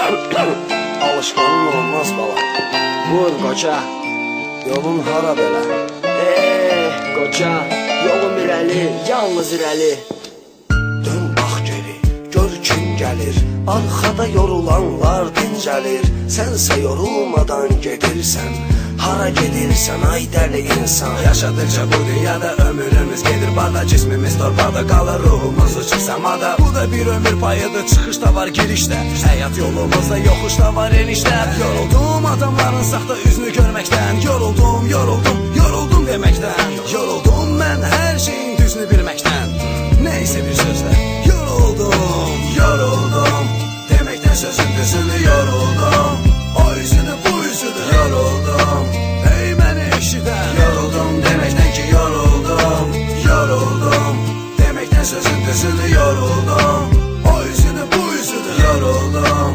Alışkanın olmaz bala. Vur qoca. Yolun hara belə? Qoca, yolum irəli, yalnız irəli. Dön bax geri, gör kim gəlir. Arxada yorulanlar dincəlir. Sənsə yorulmadan gedirsən. Hara gedirsən ay dəli insan. Yaşadıkça bu dünyada ömrümüz gedir barda, cismimiz torpaqda qalır, ruhumuz uçur səmada. Bu da bir ömür payıdır, çıxışda var girişdə. Həyat yolumuzda yoxuşda var enişdə. Yoruldum adamların saxta üzünü görməkdən. Yoruldum deməkdən. Yoruldum mən hər şeyin düzünü bilməkdən. Neysə bir sözlə yoruldum deməkdən sözün düzünü yoruldum. O üzüdür bu üzüdür yoruldum. Ey məni eşidən yoruldum deməkdən ki yoruldum deməkdən sözün düzünü yoruldum. O üzüdür bu üzüdür yoruldum.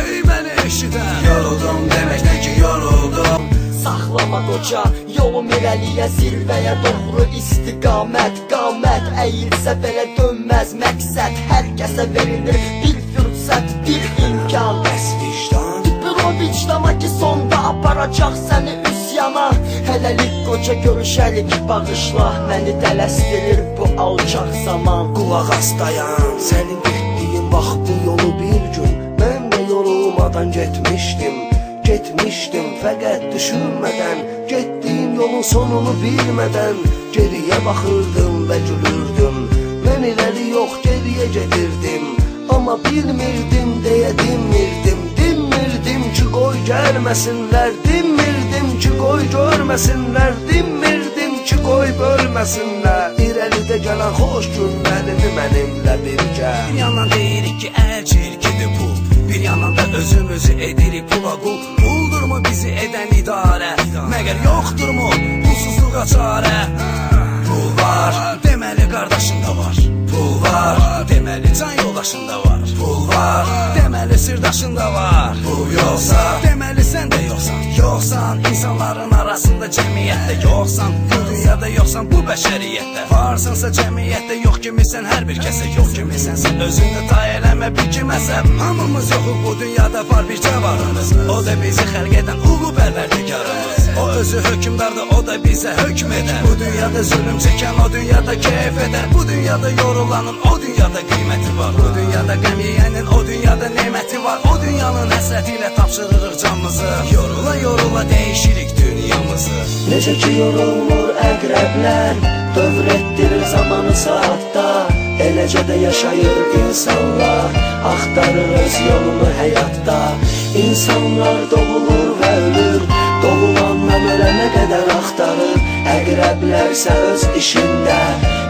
Ey məni eşidən yoruldum deməkdən ki yoruldum. Saxlama qoca, yolum irəliyə, zirvəyə doğru istiqamət, qamət. Əyilsə belə dönməz məqsəd, hər kəsə verilir bir fürsət, bir imkan. Bəs vicdan? O vicdana ki sonda aparacaq səni üsyana. Hələlik qoca görüşərik, bağışla, məni tələsdirir bu alçaq zaman. Qulaq as dayan, sənin getdiyin vaxt bu yolu bir gün mən də yorulmadan getmişdim. Fəqət düşünmədən, getdiyim yolun sonunu bilmədən. Geriyə baxırdım və gülürdüm. Mən iləri yox geriyə gedirdim. Amma bilmirdim deyə dinmirdim ki qoy gəlməsinlər. Dinmirdim ki qoy görməsinlər. Dinmirdim ki qoy bölməsinlər. İrəlidə gələn xoş günlərimi mənimlə birgə. Bir yandan deyirik ki əl çirkidir pul, bir yandan da özümüzü edirik pula qul. Buldurmu bizi edən idarə, məgər yoxdurmu pulsuzluğa çarə? Pul var, deməli qardaşında var. Pul var, deməli can yoldaşında var. Pul var, deməli sirdaşında var. Pul yoxsa, deməli sən də yoxsan. Yoxsan insanların arasında, cəmiyyətdə yoxsan. Bu dünyada yoxsan, bu bəşəriyyətdə. Varsınsa cəmiyyətdə, yox kimisən hər bir kəsə. Yox kimisənsə özünü tay eləmə bir kiməsə. Hamımız yoxuq bu dünyada, var bircə varımız. O da bizi xəlq edən ulu pərverdigarımız. O özü hökümdardır, o da bizə hökm edər. Bu dünyada zülüm çəkən, o dünyada keyf edər. Bu dünyada yorulanın, o dünyada qiyməti var. Bu dünyada qəm yeyənin, o dünyada neməti var. O dünyanın həsrəti ilə tapşırırıq canımızı. Yorula dəyişirik dünyamızı. Necə ki yorulmur əqrəblər, dövr etdirir zamanı saatda. Eləcə də yaşayır insanlar, axtarır öz yolunu həyatda. İnsanlar doğulur və ölür, doğulandan ölənə qədər axtarır. Əqrəblərsə öz işində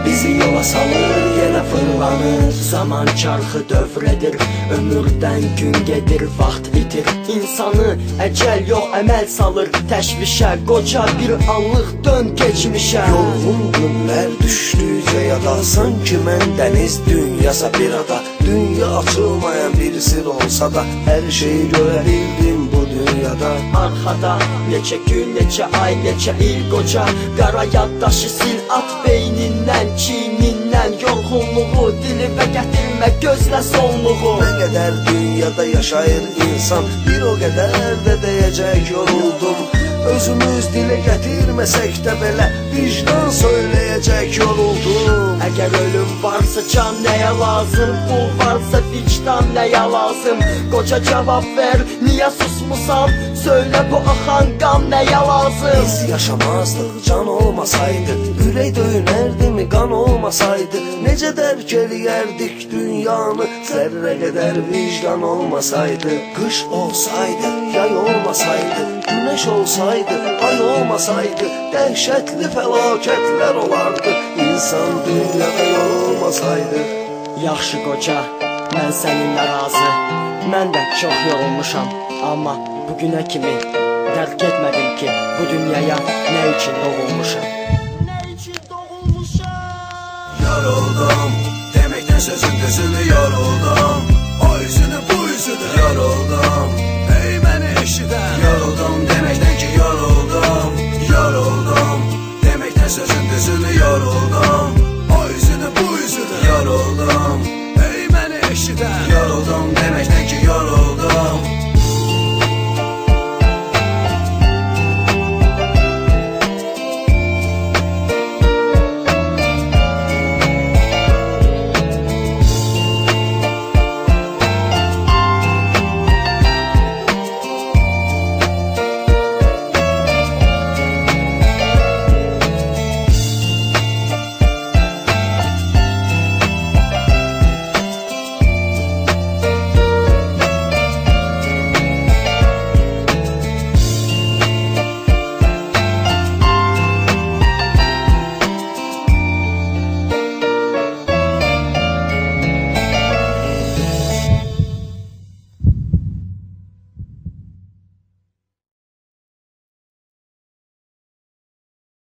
bizi yola salır, yenə fırlanır. Zaman çarxı dövr edir, ömürdən gün gedir, vaxt bitir. İnsanı əcəl yox əməl salır təşvişə. Qoca bir anlıq dön keçmişə. Yorğun günlər düşdükcə yada, sanki mən dəniz dünyasa bir ada. Dünya açılmayan bir sir olsa da, hər şeyi görə bildim bu dünyada. Arxada neçə gün, neçə ay, neçə il qoca. Qara yaddaşı sil, at beynindən, çiynindən. Yorğunluğu dilimə gətirmə, gözlə sonluğu. Nə qədər dünyada yaşayır insan, bir o qədər də deyəcək yoruldum. Özümüz dilə gətirməsək də belə, vicdan söyləyəcək yoruldum. Əgər ölüm varsa can nəyə lazım, pul varsa vicdan nəyə lazım? Qoca cavab ver, niyə susmusan? Söylə bu axan qan nəyə lazım? Biz yaşamazdıq can olmasaydı, ürək döyünərdi mi qan olmasaydı? Necə dərk eləyərdik dünyanı, zərrə qədər vicdan olmasaydı? Qış olsaydı, yay olmasaydı, güneş olsaydı, ay olmasaydı, dəhşətli fəlakətlər olardı. İnsan dünyada yorulmasaydı. Yaxşı qoca, mən səninlə razı. Mən də çox yorulmuşam, amma bugünə kimi dərk etmədim ki, bu dünyaya nə üçün doğulmuşam. Yoruldum deməkdən sözün düzünü yoruldum. O üzüdür bu üzüdür yoruldum. Ey məni eşidən yoruldum deməkdən ki yoruldum. Deməkdən sözün düzünü yoruldum. O üzüdür bu üzüdür yoruldum. Ey məni eşidən yoruldum deməkdən ki yoruldum.